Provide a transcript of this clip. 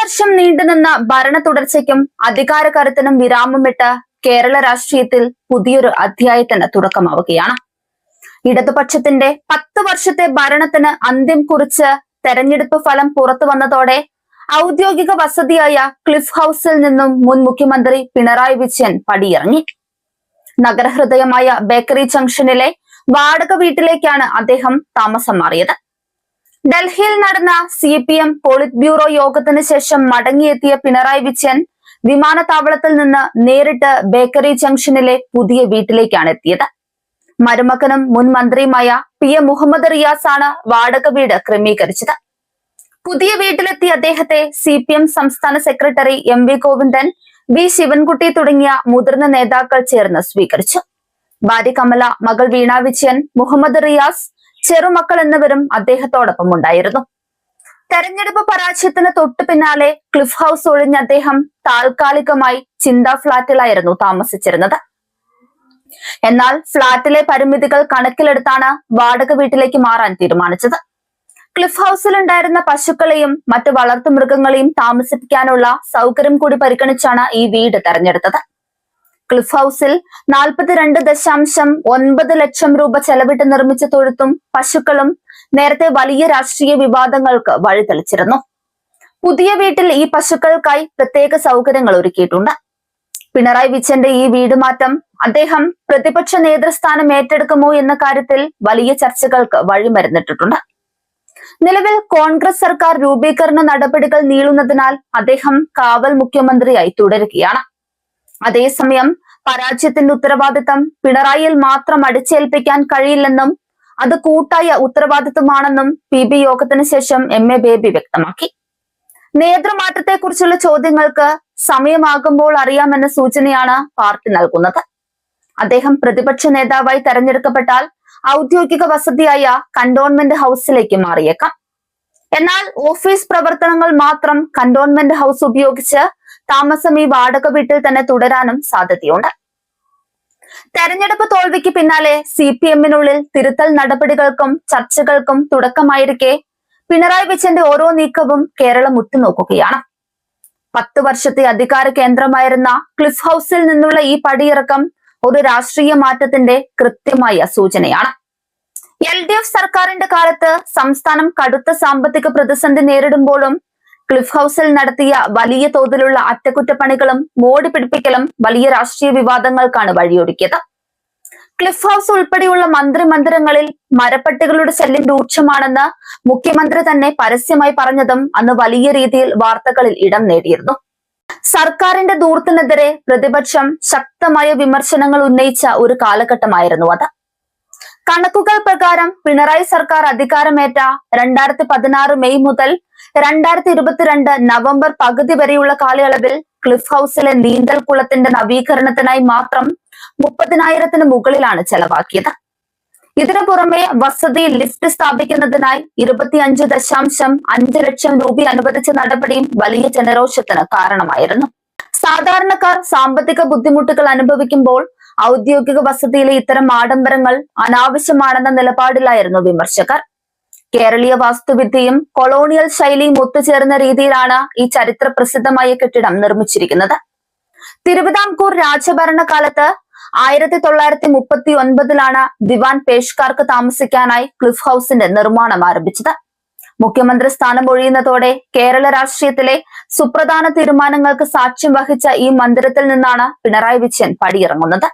വർഷം നീണ്ടുനിന്ന ഭരണ തുടർച്ചയ്ക്കും അധികാര കരുത്തിനും വിരാമമിട്ട് കേരള രാഷ്ട്രീയത്തിൽ പുതിയൊരു അധ്യായത്തിന് തുടക്കമാവുകയാണ്. ഇടതുപക്ഷത്തിന്റെ 10 വർഷത്തെ ഭരണത്തിന് അന്ത്യം കുറിച്ച് തെരഞ്ഞെടുപ്പ് ഫലം പുറത്തു വന്നതോടെ ഔദ്യോഗിക വസതിയായ ക്ലിഫ് ഹൌസിൽ നിന്നും മുൻ മുഖ്യമന്ത്രി പിണറായി വിജയൻ പടിയിറങ്ങി. നഗരഹൃദയമായ ബേക്കറി ജംഗ്ഷനിലെ വാടക വീട്ടിലേക്കാണ് അദ്ദേഹം താമസം മാറിയത്. ഡൽഹിയിൽ നടന്ന CPM പോളിറ്റ് ബ്യൂറോ യോഗത്തിന് ശേഷം മടങ്ങിയെത്തിയ പിണറായി വിജയൻ വിമാനത്താവളത്തിൽ നിന്ന് നേരിട്ട് ബേക്കറി ജംഗ്ഷനിലെ പുതിയ വീട്ടിലേക്കാണ് എത്തിയത്. മരുമകനും മുൻ മന്ത്രിയുമായ PM മുഹമ്മദ് റിയാസ് ആണ് വാടക വീട് ക്രമീകരിച്ചത്. പുതിയ വീട്ടിലെത്തിയ അദ്ദേഹത്തെ CPM സംസ്ഥാന secretary MV Govindan, V Sivankutty തുടങ്ങിയ മുതിർന്ന നേതാക്കൾ ചേർന്ന് സ്വീകരിച്ചു. ഭാര്യ കമല, മകൾ വീണ വിജയൻ, മുഹമ്മദ് റിയാസ്, ചെറുമക്കൾ എന്നിവരും അദ്ദേഹത്തോടൊപ്പം ഉണ്ടായിരുന്നു. തെരഞ്ഞെടുപ്പ് പരാജയത്തിന് തൊട്ടു പിന്നാലെ ക്ലിഫ് ഹൌസ് ഒഴിഞ്ഞ അദ്ദേഹം താൽക്കാലികമായി ചിന്താ ഫ്ളാറ്റിലായിരുന്നു താമസിച്ചിരുന്നത്. എന്നാൽ ഫ്ളാറ്റിലെ പരിമിതികൾ കണക്കിലെടുത്താണ് വാടക വീട്ടിലേക്ക് മാറാൻ തീരുമാനിച്ചത്. ക്ലിഫ് ഹൌസിലുണ്ടായിരുന്ന പശുക്കളെയും മറ്റു വളർത്തുമൃഗങ്ങളെയും താമസിപ്പിക്കാനുള്ള സൗകര്യം കൂടി പരിഗണിച്ചാണ് ഈ വീട് തെരഞ്ഞെടുത്തത്. ക്ലിഫ് ഹൌസിൽ 42.9 ലക്ഷം രൂപ ചെലവിട്ട് നിർമ്മിച്ച തൊഴുത്തും പശുക്കളും നേരത്തെ വലിയ രാഷ്ട്രീയ വിവാദങ്ങൾക്ക് വഴിതെളിച്ചിരുന്നു. പുതിയ വീട്ടിൽ ഈ പശുക്കൾക്കായി പ്രത്യേക സൗകര്യങ്ങൾ ഒരുക്കിയിട്ടുണ്ട്. പിണറായി വിജയന്റെ ഈ വീട് മാറ്റം അദ്ദേഹം പ്രതിപക്ഷ നേതൃസ്ഥാനം ഏറ്റെടുക്കുമോ എന്ന കാര്യത്തിൽ വലിയ ചർച്ചകൾക്ക് വഴിമരുന്നിട്ടിട്ടുണ്ട്. നിലവിൽ കോൺഗ്രസ് സർക്കാർ രൂപീകരണ നടപടികൾ നീളുന്നതിനാൽ അദ്ദേഹം കാവൽ മുഖ്യമന്ത്രിയായി തുടരുകയാണ്. അതേസമയം പരാജയത്തിന്റെ ഉത്തരവാദിത്തം പിണറായിയിൽ മാത്രം അടിച്ചേൽപ്പിക്കാൻ കഴിയില്ലെന്നും അത് കൂട്ടായ ഉത്തരവാദിത്തമാണെന്നും PB യോഗത്തിന് ശേഷം MA ബേബി വ്യക്തമാക്കി. നേതൃമാറ്റത്തെക്കുറിച്ചുള്ള ചോദ്യങ്ങൾക്ക് സമയമാകുമ്പോൾ അറിയാമെന്ന സൂചനയാണ് പാർട്ടി നൽകുന്നത്. അദ്ദേഹം പ്രതിപക്ഷ നേതാവായി തെരഞ്ഞെടുക്കപ്പെട്ടാൽ ഔദ്യോഗിക വസതിയായ കന്റോൺമെന്റ് ഹൌസിലേക്ക് മാറിയേക്കാം. എന്നാൽ ഓഫീസ് പ്രവർത്തനങ്ങൾ മാത്രം കന്റോൺമെന്റ് ഹൌസ് ഉപയോഗിച്ച് താമസം ഈ വാടക വീട്ടിൽ തന്നെ തുടരാനും സാധ്യതയുണ്ട്. തെരഞ്ഞെടുപ്പ് തോൽവിക്ക് പിന്നാലെ CPM-നുള്ളിൽ തിരുത്തൽ നടപടികൾക്കും ചർച്ചകൾക്കും തുടക്കമായിരിക്കെ പിണറായി വിജയന്റെ ഓരോ നീക്കവും കേരളം ഉറ്റുനോക്കുകയാണ്. 10 വർഷത്തെ അധികാര കേന്ദ്രമായിരുന്ന ക്ലിഫ് ഹൌസിൽ നിന്നുള്ള ഈ പടിയിറക്കം ഒരു രാഷ്ട്രീയ മാറ്റത്തിന്റെ കൃത്യമായ സൂചനയാണ്. LDF സർക്കാരിന്റെ കാലത്ത് സംസ്ഥാനം കടുത്ത സാമ്പത്തിക പ്രതിസന്ധി നേരിടുമ്പോഴും ക്ലിഫ് ഹൌസിൽ നടത്തിയ വലിയ തോതിലുള്ള അറ്റകുറ്റപ്പണികളും മോടി പിടിപ്പിക്കലും വലിയ രാഷ്ട്രീയ വിവാദങ്ങൾക്കാണ് വഴിയൊരുക്കിയത്. ക്ലിഫ് ഹൌസ് ഉൾപ്പെടെയുള്ള മന്ത്രിമന്ദിരങ്ങളിൽ മരപ്പട്ടികളുടെ ശല്യം രൂക്ഷമാണെന്ന് മുഖ്യമന്ത്രി തന്നെ പരസ്യമായി പറഞ്ഞതും അന്ന് വലിയ രീതിയിൽ വാർത്തകളിൽ ഇടം നേടിയിരുന്നു. സർക്കാരിന്റെ ധൂർത്തിനെതിരെ പ്രതിപക്ഷം ശക്തമായ വിമർശനങ്ങൾ ഉന്നയിച്ച ഒരു കാലഘട്ടമായിരുന്നു അത്. കണക്കുകൾ പ്രകാരം പിണറായി സർക്കാർ അധികാരമേറ്റ 2016 മെയ് മുതൽ 2022 നവംബർ പകുതി വരെയുള്ള കാലയളവിൽ ക്ലിഫ് ഹൌസിലെ നീന്തൽ കുളത്തിന്റെ നവീകരണത്തിനായി മാത്രം 30,000-ന് മുകളിലാണ് ചെലവാക്കിയത്. ഇതിനു പുറമെ വസതിയിൽ ലിഫ്റ്റ് സ്ഥാപിക്കുന്നതിനായി 25.5 ലക്ഷം രൂപ അനുവദിച്ച നടപടിയും വലിയ ജനരോഷത്തിന് കാരണമായിരുന്നു. സാധാരണക്കാർ സാമ്പത്തിക ബുദ്ധിമുട്ടുകൾ അനുഭവിക്കുമ്പോൾ ഔദ്യോഗിക വസതിയിലെ ഇത്തരം ആഡംബരങ്ങൾ അനാവശ്യമാണെന്ന നിലപാടിലായിരുന്നു വിമർശകർ. കേരളീയ വാസ്തുവിദ്യയും കൊളോണിയൽ ശൈലിയും ഒത്തുചേർന്ന രീതിയിലാണ് ഈ ചരിത്ര പ്രസിദ്ധമായ കെട്ടിടം നിർമ്മിച്ചിരിക്കുന്നത്. തിരുവിതാംകൂർ രാജഭരണകാലത്ത് 1939-ലാണ് ദിവാൻ പേഷ്കാർക്ക് താമസിക്കാനായി ക്ലിഫ് ഹൌസിന്റെ നിർമ്മാണം ആരംഭിച്ചത്. മുഖ്യമന്ത്രി സ്ഥാനം ഒഴിയുന്നതോടെ കേരള രാഷ്ട്രീയത്തിലെ സുപ്രധാന തീരുമാനങ്ങൾക്ക് സാക്ഷ്യം വഹിച്ച ഈ മന്ദിരത്തിൽ നിന്നാണ് പിണറായി വിജയൻ പടിയിറങ്ങുന്നത്.